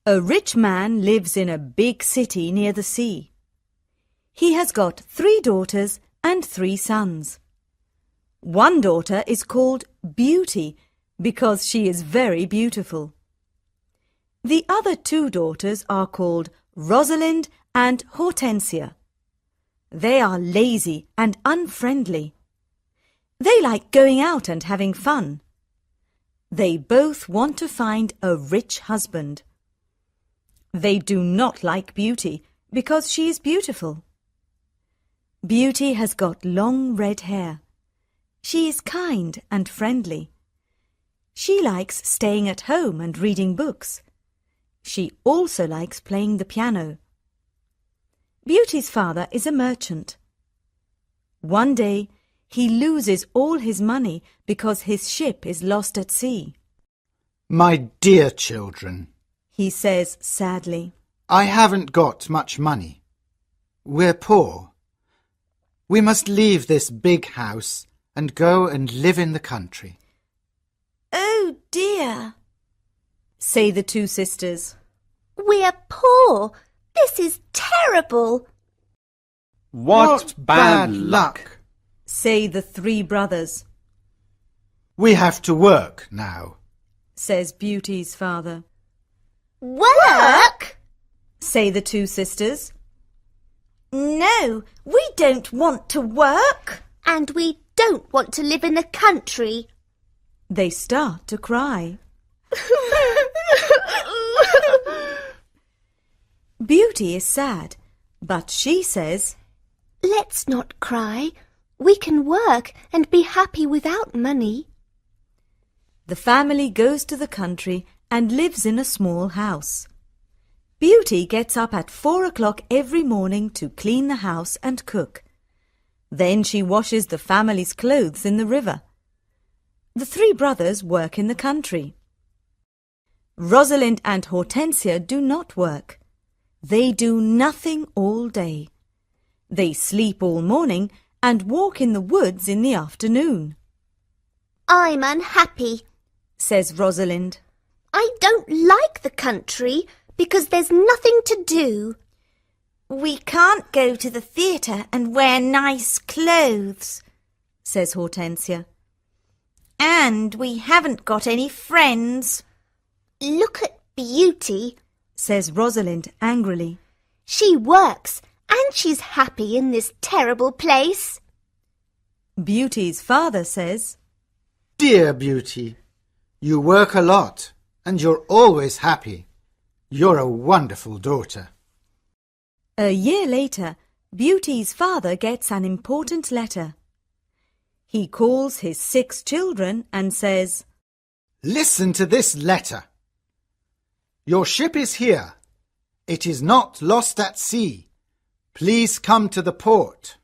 A rich man lives in a big city near the sea. He has got 3 daughters and 3 sons. One daughter is called Beauty because she is very beautiful. The other 2 daughters are called Rosalind and Hortensia. They are lazy and unfriendly. They like going out and having fun. They both want to find a rich husband. They do not like Beauty because she is beautiful. Beauty has got long red hair. She is kind and friendly. She likes staying at home and reading books. She also likes playing the piano. Beauty's father is a merchant. One day, he loses all his money because his ship is lost at sea. My dear children, He says sadly, I haven't got much money. We're poor. We must leave this big house and go and live in the country. Oh dear, say the 2 sisters. we're poor. This is terrible. What bad luck! Say the 3 brothers, We have to work now. says Beauty's father. Work? Say the 2 sisters. No, we don't want to work. And we don't want to live in the country. They start to cry. Beauty is sad, but she says, Let's not cry. We can work and be happy without money. the family goes to the country and lives in a small house. Beauty gets up at 4 o'clock every morning to clean the house and cook. Then she washes the family's clothes in the river. The 3 brothers work in the country. Rosalind and Hortensia do not work. They do nothing all day. They sleep all morning and walk in the woods in the afternoon, I'm unhappy. says Rosalind. I don't like the country because there's nothing to do. We can't go to the theatre and wear nice clothes, says Hortensia. and we haven't got any friends. Look at Beauty. Says Rosalind angrily. She works and she's happy in this terrible place. Beauty's father says, Dear Beauty, you work a lot and you're always happy. You're a wonderful daughter. A year later, Beauty's father gets an important letter. He calls his 6 children and says, Listen to this letter. Your ship is here. It is not lost at sea. Please come to the port.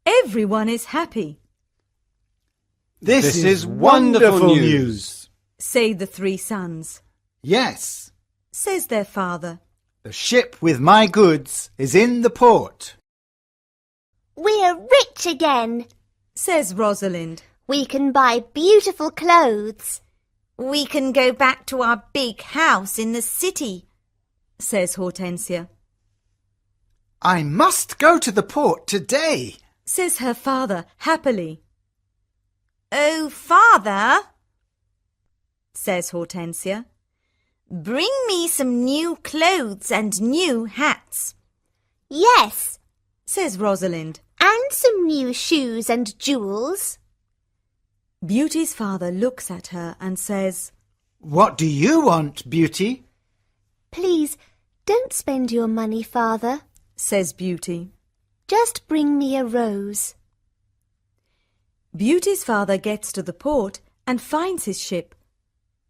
Everyone is happy, This is wonderful news. say the 3 sons, Yes, says their father. the ship with my goods is in the port. We're rich again. Says Rosalind. We can buy beautiful clothes. We can go back to our big house in the city, Says Hortensia. I must go to the port today. Says her father happily. Oh, Father, Says Hortensia. bring me some new clothes and new hats. Yes, Says Rosalind. and some new shoes and jewels. Beauty's father looks at her and says, What do you want, Beauty? Please, don't spend your money, Father. Says Beauty. Just bring me a rose. Beauty's father gets to the port and finds his ship,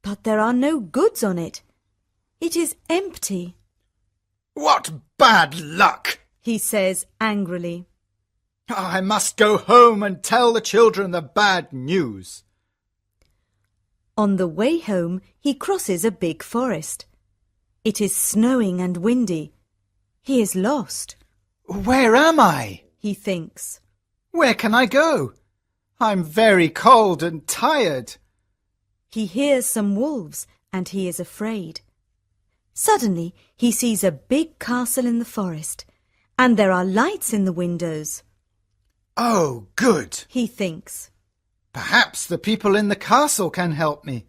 but there are no goods on it. It is empty, What bad luck! he says angrily. I must go home and tell the children the bad news. On the way home, he crosses a big forest. It is snowing and windy. He is lost, Where am I? he thinks. Where can I go? I'm very cold and tired. He hears some wolves and he is afraid. Suddenly he sees a big castle in the forest, and there are lights in the windows. Oh, good! He thinks. Perhaps the people in the castle can help me.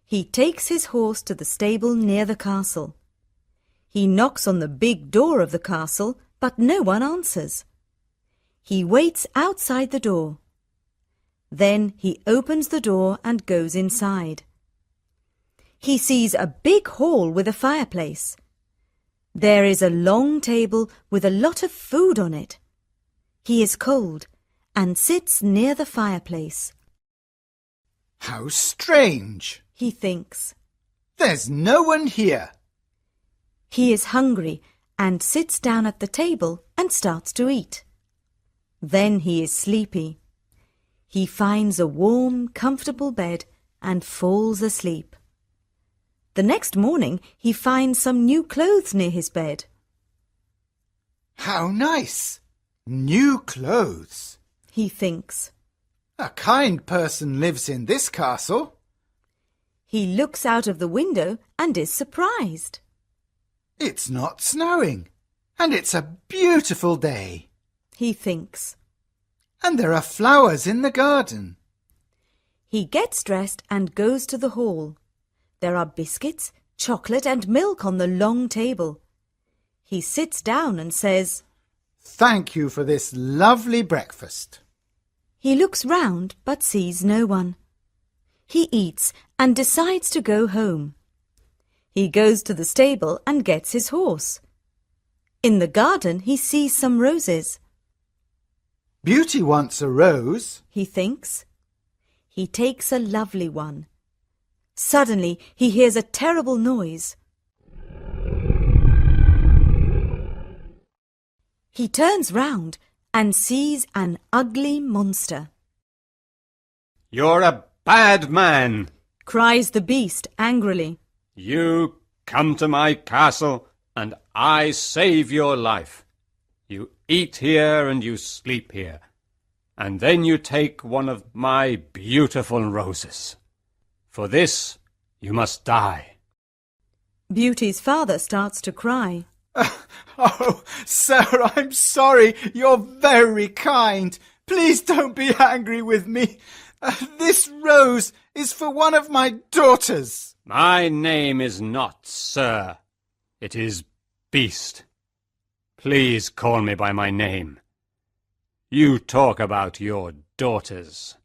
He takes his horse to the stable near the castle. He knocks on the big door of the castle, but no one answers. He waits outside the door. Then he opens the door and goes inside. He sees a big hall with a fireplace. There is a long table with a lot of food on it. He is cold and sits near the fireplace. How strange! He thinks. There's no one here. He is hungry and sits down at the table and starts to eat. Then he is sleepy. He finds a warm, comfortable bed and falls asleep. The next morning he finds some new clothes near his bed. How nice! New clothes. He thinks. A kind person lives in this castle. He looks out of the window and is surprised. It's not snowing, and it's a beautiful day. He thinks. And there are flowers in the garden. He gets dressed and goes to the hall. There are biscuits, chocolate and milk on the long table. He sits down and says, Thank you for this lovely breakfast. He looks round but sees no one. He eats and decides to go home. He goes to the stable and gets his horse. In the garden he sees some roses. Beauty wants a rose. He thinks. He takes a lovely one. Suddenly he hears a terrible noise. He turns round and sees an ugly monster. You're a bad man. Cries the beast angrily. You come to my castle and I save your life. You eat here and you sleep here. And then you take one of my beautiful roses. For this you must die. Beauty's father starts to cry. Oh, sir, I'm sorry. You're very kind. Please don't be angry with me. This rose is for one of my daughters. My name is not Sir. It is Beast. Please call me by my name. You talk about your daughters.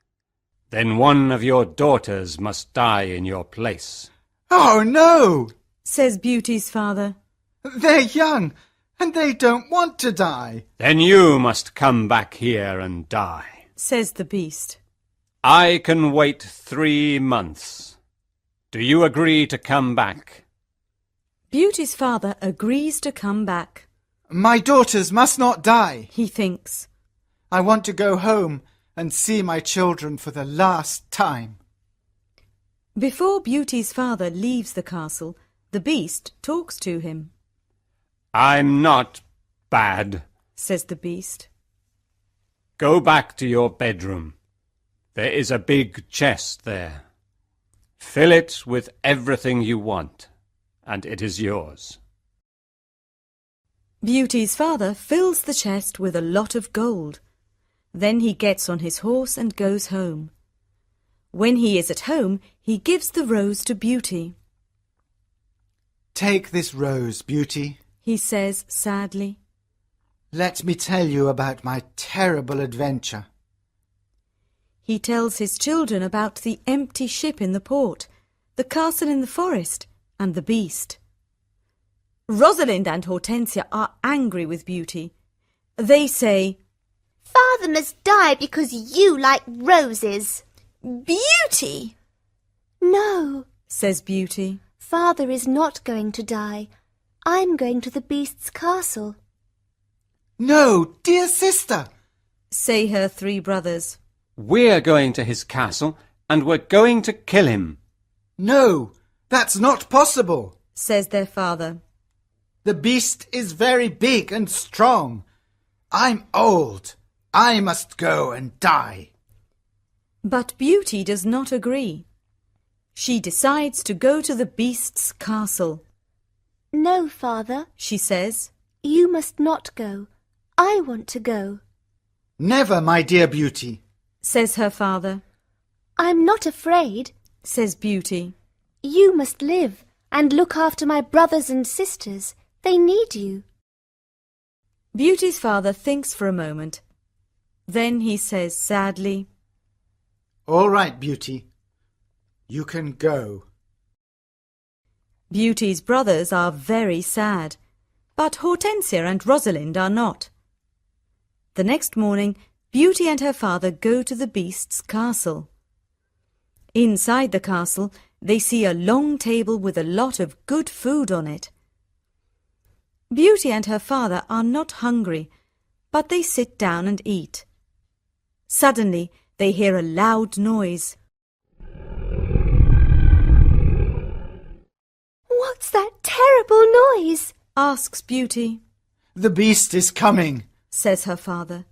Then one of your daughters must die in your place. Oh, no, Says Beauty's father. they're young and they don't want to die. Then you must come back here and die. Says the beast. I can wait 3 months. Do you agree to come back? Beauty's father agrees to come back. My daughters must not die. He thinks. I want to go home and see my children for the last time. Before Beauty's father leaves the castle, the beast talks to him. I'm not bad. Says the beast. Go back to your bedroom. There is a big chest there. Fill it with everything you want, and it is yours. Beauty's father fills the chest with a lot of gold. Then he gets on his horse and goes home. When he is at home, he gives the rose to Beauty. Take this rose, Beauty. He says sadly. Let me tell you about my terrible adventure. He tells his children about the empty ship in the port, the castle in the forest, and the beast. Rosalind and Hortensia are angry with Beauty. They say, Father must die because you like roses. Beauty! No, Says Beauty. Father is not going to die. I'm going to the beast's castle. No, dear sister. Say her 3 brothers. We're going to his castle, and we're going to kill him. No, that's not possible. Says their father. The beast is very big and strong. I'm old. I must go and die. But Beauty does not agree. She decides to go to the beast's castle. No, Father, she says. you must not go. I want to go. Never, my dear Beauty. Says her father. I'm not afraid. Says Beauty. You must live and look after my brothers and sisters. They need you. Beauty's father thinks for a moment. Then he says sadly, All right, Beauty. You can go. Beauty's brothers are very sad, but Hortensia and Rosalind are not. The next morning, Beauty and her father go to the Beast's castle. Inside the castle, they see a long table with a lot of good food on it. Beauty and her father are not hungry, but they sit down and eat. Suddenly, they hear a loud noise. What's that terrible noise? Asks Beauty. The Beast is coming. Says her father.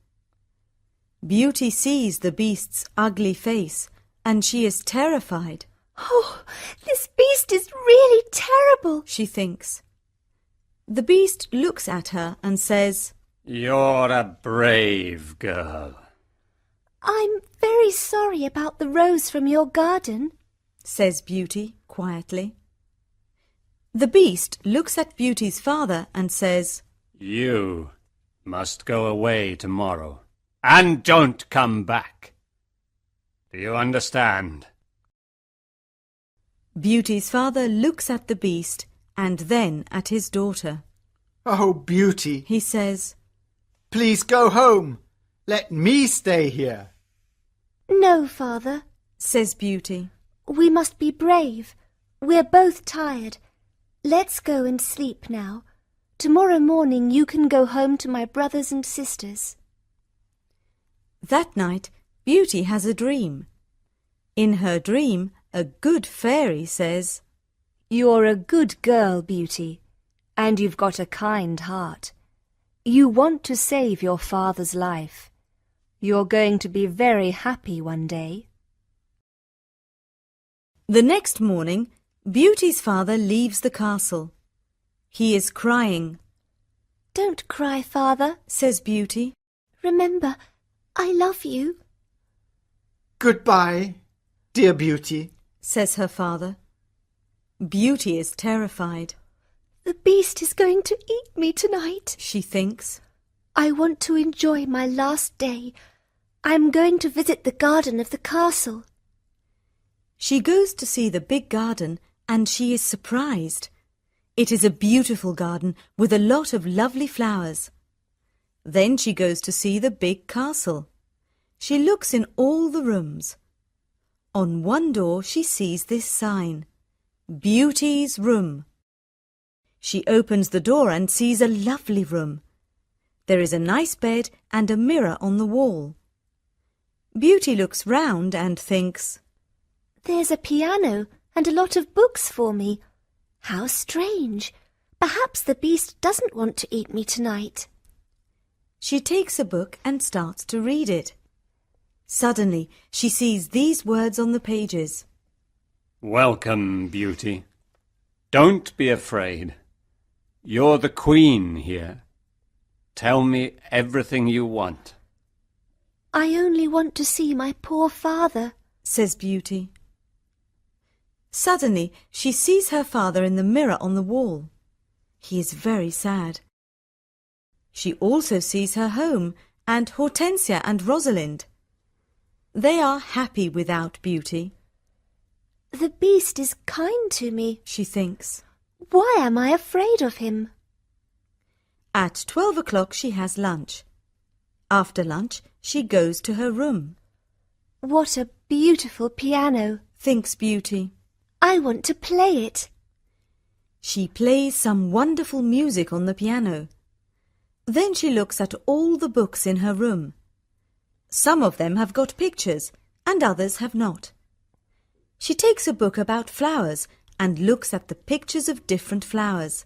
Beauty sees the Beast's ugly face, and she is terrified. Oh, this beast is really terrible. She thinks. The Beast looks at her and says, You're a brave girl. I'm very sorry about the rose from your garden. says Beauty quietly. The Beast looks at Beauty's father and says, You must go away tomorrow, and don't come back. Do you understand? Beauty's father looks at the Beast and then at his daughter. Oh, Beauty, He says, please go home. Let me stay here. No, Father. says Beauty. We must be brave. We're both tired. Let's go and sleep now. Tomorrow morning you can go home to my brothers and sisters. That night, Beauty has a dream. In her dream, a good fairy says, You're a good girl, Beauty, and you've got a kind heart. You want to save your father's life. You're going to be very happy one day. The next morning, Beauty's father leaves the castle. He is crying. Don't cry, Father. Says Beauty. Remember, I love you. Goodbye, dear Beauty. Says her father. Beauty is terrified. The beast is going to eat me tonight. She thinks. I want to enjoy my last day. I'm going to visit the garden of the castle. She goes to see the big garden and she is surprised. It is a beautiful garden with a lot of lovely flowers. Then she goes to see the big castle. She looks in all the rooms. On one door she sees this sign, Beauty's Room. She opens the door and sees a lovely room. There is a nice bed and a mirror on the wall. Beauty looks round and thinks, There's a piano and a lot of books for me. How strange. Perhaps the beast doesn't want to eat me tonight. She takes a book and starts to read it. Suddenly, she sees these words on the pages. Welcome, Beauty. Don't be afraid. You're the queen here. Tell me everything you want. I only want to see my poor father. Says Beauty. Suddenly, she sees her father in the mirror on the wall. He is very sad. She also sees her home and Hortensia and Rosalind. They are happy without Beauty. The beast is kind to me. She thinks. Why am I afraid of him? At 12 o'clock she has lunch. After lunch, she goes to her room. What a beautiful piano. Thinks Beauty. I want to play it. She plays some wonderful music on the piano. Then she looks at all the books in her room. Some of them have got pictures and others have not. She takes a book about flowers and looks at the pictures of different flowers.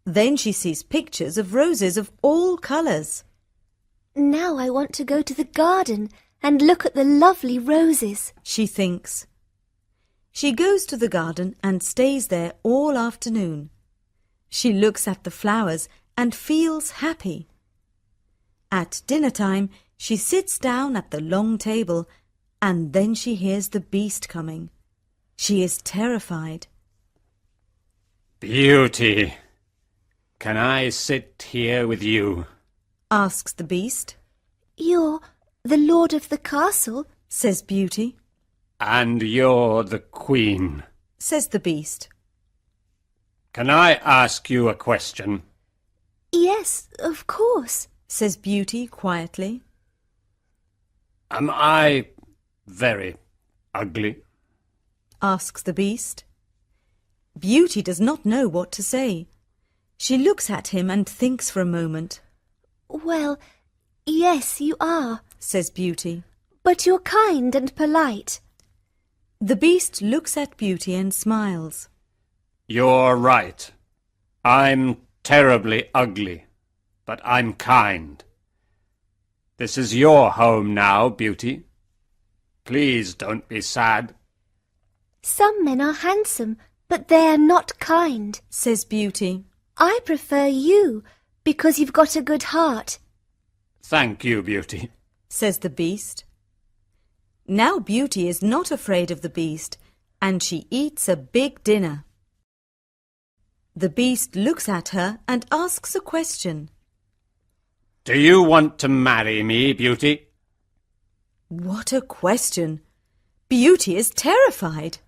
Then she sees pictures of roses of all colours. Now I want to go to the garden and look at the lovely roses. She thinks. She goes to the garden and stays there all afternoon. She looks at the flowers and feels happy. At dinner time, she sits down at the long table and then she hears the beast coming. She is terrified. Beauty, can I sit here with you? Asks the beast. You're the lord of the castle? Says Beauty. And you're the queen. Says the beast. Can I ask you a question? Yes, of course. Says Beauty quietly. Am I very ugly? Asks the beast. Beauty does not know what to say. She looks at him and thinks for a moment. Well, yes, you are. Says Beauty. But you're kind and polite. The beast looks at Beauty and smiles. You're right. I'm terribly ugly, but I'm kind. This is your home now, Beauty. Please don't be sad. Some men are handsome, but they're not kind. Says Beauty. I prefer you because you've got a good heart. Thank you, Beauty. Says the beast. Now Beauty is not afraid of the beast, and she eats a big dinner. The beast looks at her and asks a question. Do you want to marry me, Beauty? What a question! Beauty is terrified.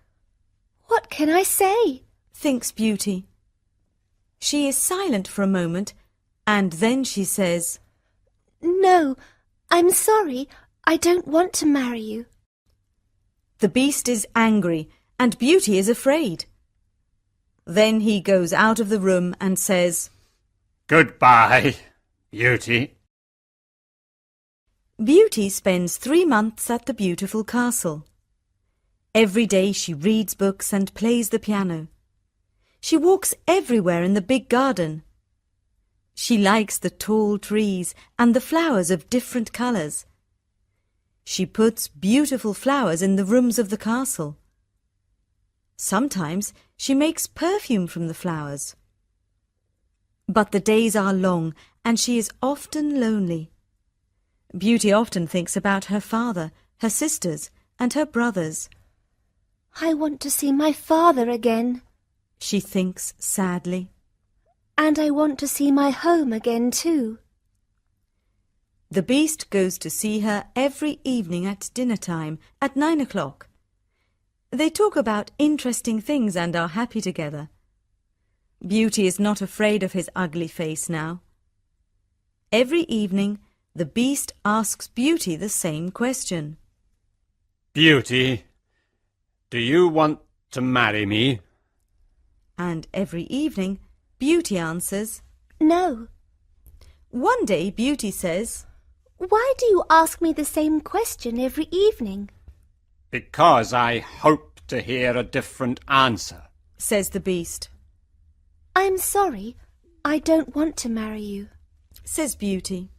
What can I say? Thinks Beauty. She is silent for a moment, and then she says, No, I'm sorry. I don't want to marry you. The beast is angry, and Beauty is afraid. Then he goes out of the room and says, Goodbye, Beauty. Beauty spends 3 months at the beautiful castle. Every day she reads books and plays the piano. She walks everywhere in the big garden. She likes the tall trees and the flowers of different colours. She puts beautiful flowers in the rooms of the castle. Sometimes she makes perfume from the flowers. But the days are long and she is often lonely. Beauty often thinks about her father, her sisters, and her brothers. I want to see my father again. She thinks sadly. And I want to see my home again too. The beast goes to see her every evening at dinner time at 9 o'clock. They talk about interesting things and are happy together. Beauty is not afraid of his ugly face now. Every evening, the beast asks Beauty the same question. Beauty, do you want to marry me? And every evening, Beauty answers, No. One day Beauty says, Why do you ask me the same question every evening? Because I hope to hear a different answer. Says the beast. I'm sorry. I don't want to marry you. Says Beauty.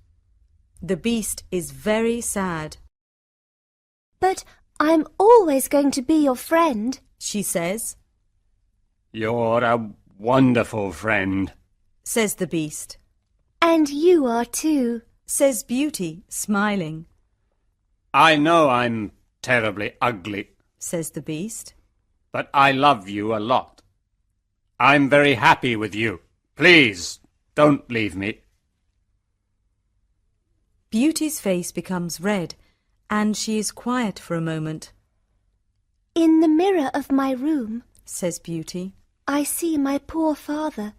The beast is very sad. But I'm always going to be your friend. She says. You're a wonderful friend. Says the beast. And you are too. Says Beauty, smiling. I know I'm terribly ugly, Says the beast. but I love you a lot. I'm very happy with you. Please, don't leave me. Beauty's face becomes red, and she is quiet for a moment. In the mirror of my room, Says Beauty. I see my poor father.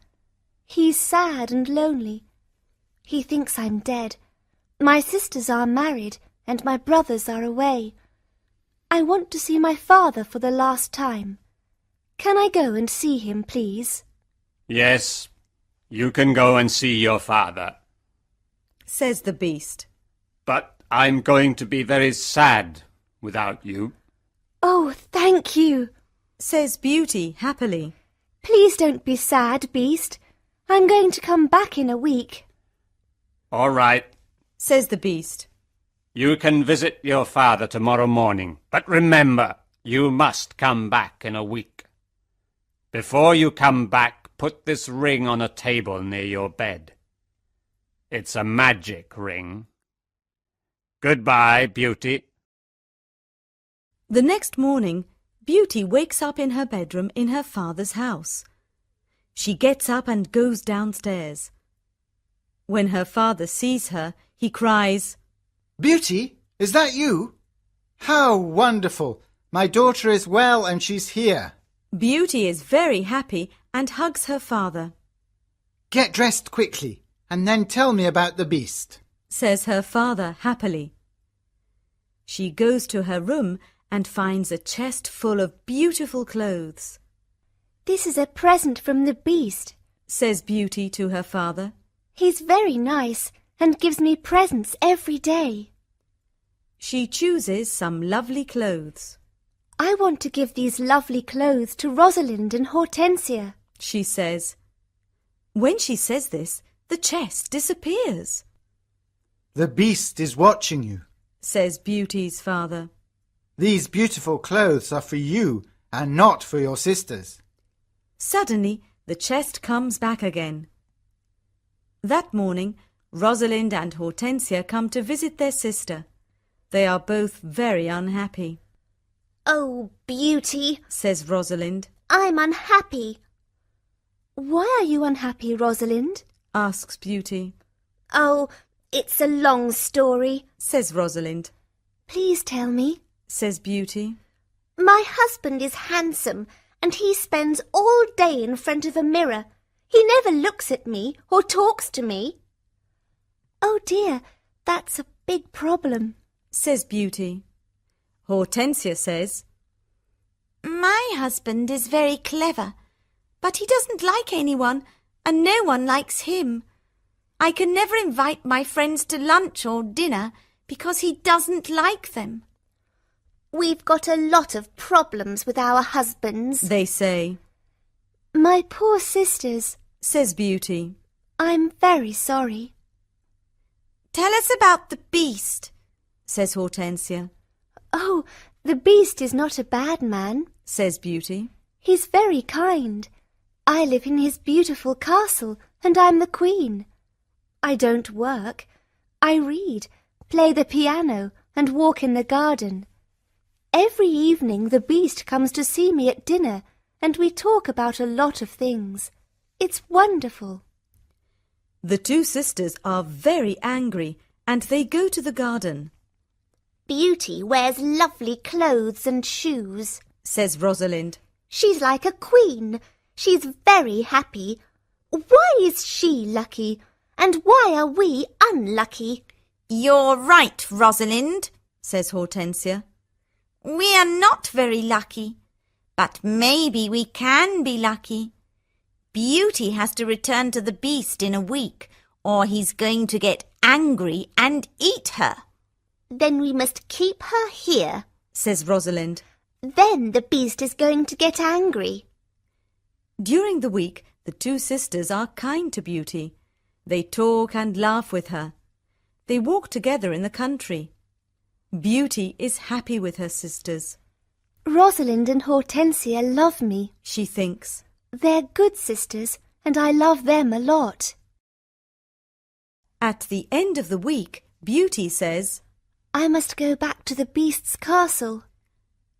He's sad and lonely. He thinks I'm dead. My sisters are married, and my brothers are away. I want to see my father for the last time. Can I go and see him, please? Yes, you can go and see your father. Says the beast. But I'm going to be very sad without you. Oh, thank you. Says Beauty happily. Please don't be sad, Beast. I'm going to come back in a week. All right, Says the beast. you can visit your father tomorrow morning. But remember, you must come back in a week. Before you come back, put this ring on a table near your bed. It's a magic ring. Goodbye, Beauty. The next morning, Beauty wakes up in her bedroom in her father's house. She gets up and goes downstairs. When her father sees her, he cries, Beauty, is that you? How wonderful! My daughter is well and she's here. Beauty is very happy and hugs her father. Get dressed quickly and then tell me about the beast. Says her father happily. She goes to her room and finds a chest full of beautiful clothes. This is a present from the beast, Says Beauty to her father. He's very nice and gives me presents every day. She chooses some lovely clothes. I want to give these lovely clothes to Rosalind and Hortensia. She says. When she says this, the chest disappears. The beast is watching you. Says Beauty's father. These beautiful clothes are for you and not for your sisters. Suddenly, the chest comes back again. That morning, Rosalind and Hortensia come to visit their sister. They are both very unhappy. Oh, Beauty, Says Rosalind. I'm unhappy. Why are you unhappy, Rosalind? Asks Beauty. Oh, it's a long story. Says Rosalind. Please tell me. Says Beauty. My husband is handsome and he spends all day in front of a mirror. He never looks at me or talks to me. Oh dear, that's a big problem. Says Beauty. Hortensia says, My husband is very clever, but he doesn't like anyone, and no one likes him. I can never invite my friends to lunch or dinner because he doesn't like them. We've got a lot of problems with our husbands. they say. My poor sisters, Says Beauty. I'm very sorry. Tell us about the beast. Says Hortensia. Oh, the beast is not a bad man. Says Beauty. He's very kind. I live in his beautiful castle and I'm the queen. I don't work. I read, play the piano and walk in the garden. Every evening the beast comes to see me at dinner and we talk about a lot of things. It's wonderful. The two sisters are very angry and they go to the garden. Beauty wears lovely clothes and shoes. Says Rosalind. She's like a queen. She's very happy. Why is she lucky? And why are we unlucky? You're right, Rosalind, says Hortensia. We are not very lucky, but maybe we can be lucky. Beauty has to return to the beast in a week, or he's going to get angry and eat her. Then we must keep her here. Says Rosalind. Then the beast is going to get angry. During the week, the two sisters are kind to Beauty. They talk and laugh with her. They walk together in the country. Beauty is happy with her sisters. Rosalind and Hortensia love me. She thinks. They're good sisters, and I love them a lot. At the end of the week, Beauty says, I must go back to the beast's castle.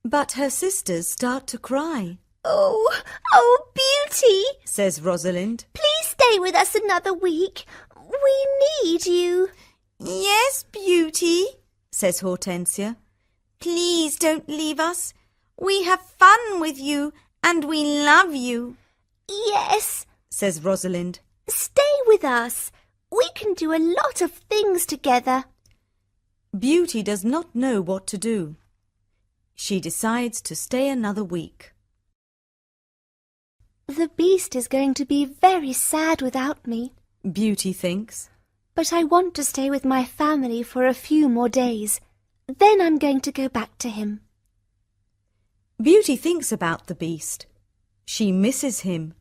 but her sisters start to cry. Oh, Beauty! Says Rosalind. Please stay with us another week. We need you. Yes, Beauty, says Hortensia. Please don't leave us. We have fun with you and we love you. Yes, Says Rosalind. stay with us. We can do a lot of things together. Beauty does not know what to do. She decides to stay another week. The beast is going to be very sad without me, Beauty thinks. but I want to stay with my family for a few more days. Then I'm going to go back to him. Beauty thinks about the beast. She misses him.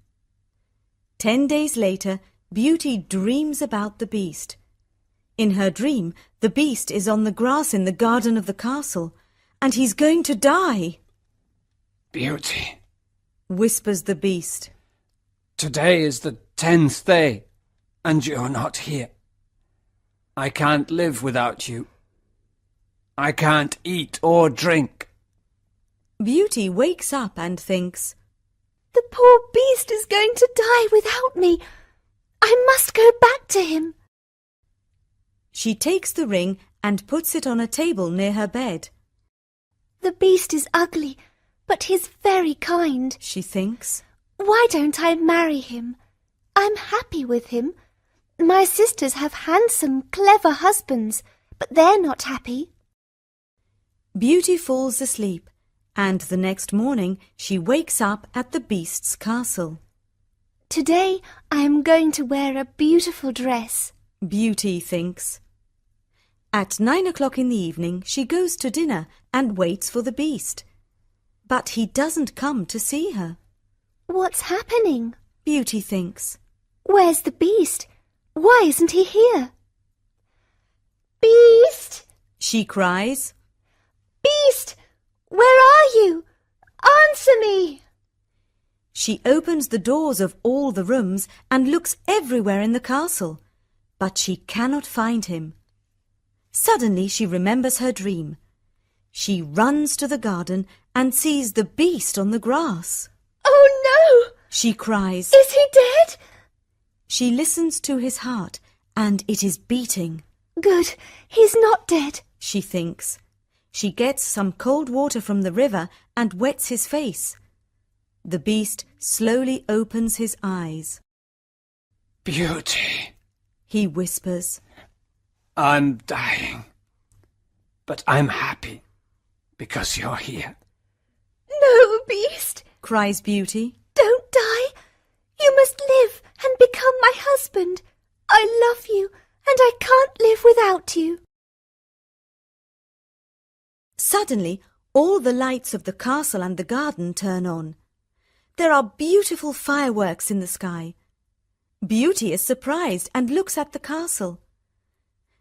10 days later, Beauty dreams about the beast. In her dream, the beast is on the grass in the garden of the castle, and he's going to die, Beauty, whispers the beast. Today is the 10th day, and you're not here. I can't live without you. I can't eat or drink. Beauty wakes up and thinks, The poor beast is going to die without me. I must go back to him. She takes the ring and puts it on a table near her bed. The beast is ugly, but he's very kind. She thinks, Why don't I marry him? I'm happy with him. My sisters have handsome, clever husbands, but they're not happy. Beauty falls asleep, and the next morning she wakes up at the beast's castle. Today I am going to wear a beautiful dress. Beauty thinks. At 9 o'clock in the evening she goes to dinner and waits for the beast. But he doesn't come to see her. What's happening? Beauty thinks. Where's the beast? Why isn't he here? Beast! She cries. Beast! Where are you? Answer me! She opens the doors of all the rooms and looks everywhere in the castle, but she cannot find him. Suddenly she remembers her dream. She runs to the garden and sees the beast on the grass. Oh no! She cries. Is he dead? She listens to his heart, and it is beating. Good, he's not dead. She thinks. She gets some cold water from the river and wets his face. The beast slowly opens his eyes. Beauty, He whispers. I'm dying, but I'm happy because you're here. No, Beast, Cries Beauty. don't die. You must live and become my husband. I love you, and I can't live without you. Suddenly, all the lights of the castle and the garden turn on. There are beautiful fireworks in the sky. Beauty is surprised and looks at the castle.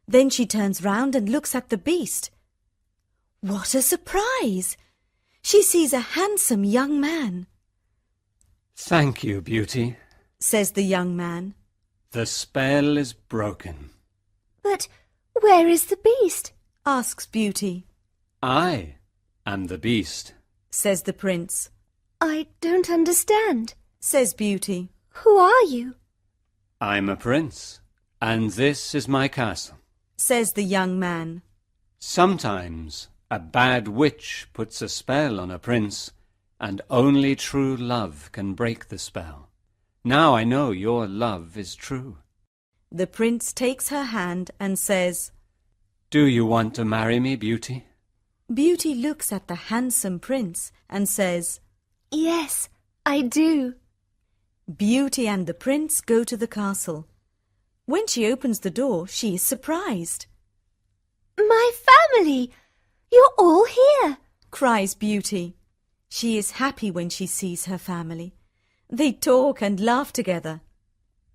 Then she turns round and looks at the beast. What a surprise! She sees a handsome young man. Thank you, Beauty. Says the young man. The spell is broken. But where is the beast? Asks Beauty. I am the beast. Says the prince. I don't understand. Says Beauty. Who are you? I'm a prince, and this is my castle. Says the young man. Sometimes a bad witch puts a spell on a prince, and only true love can break the spell. Now I know your love is true. The prince takes her hand and says, Do you want to marry me, Beauty? Beauty looks at the handsome prince and says, Yes, I do. Beauty and the prince go to the castle. When she opens the door, she is surprised. My family! You're all here. Cries Beauty. She is happy when she sees her family. They talk and laugh together.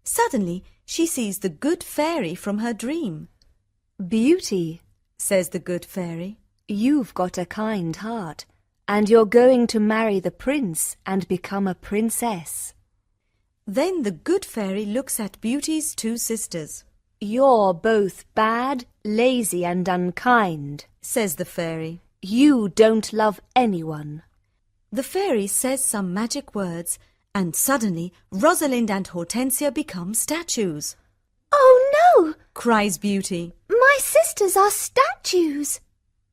Suddenly, she sees the good fairy from her dream. Beauty, Says the good fairy. you've got a kind heart, and you're going to marry the prince and become a princess. Then the good fairy looks at Beauty's two sisters. You're both bad, lazy, and unkind. Says the fairy. You don't love anyone. The fairy says some magic words, and suddenly Rosalind and Hortensia become statues. Oh no! Cries Beauty. My sisters are statues.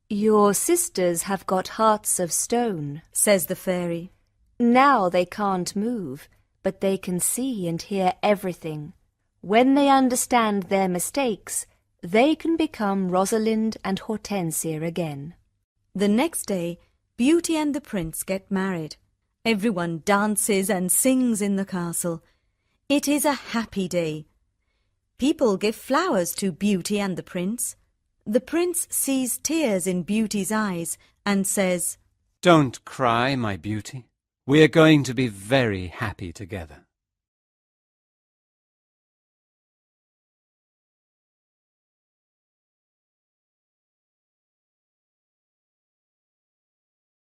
Your sisters have got hearts of stone. Says the fairy. Now they can't move, but they can see and hear everything. When they understand their mistakes, they can become Rosalind and Hortensia again. The next day, Beauty and the prince get married. Everyone dances and sings in the castle. It is a happy day. People give flowers to Beauty and the prince. The prince sees tears in Beauty's eyes and says, Don't cry, my beauty. We're going to be very happy together.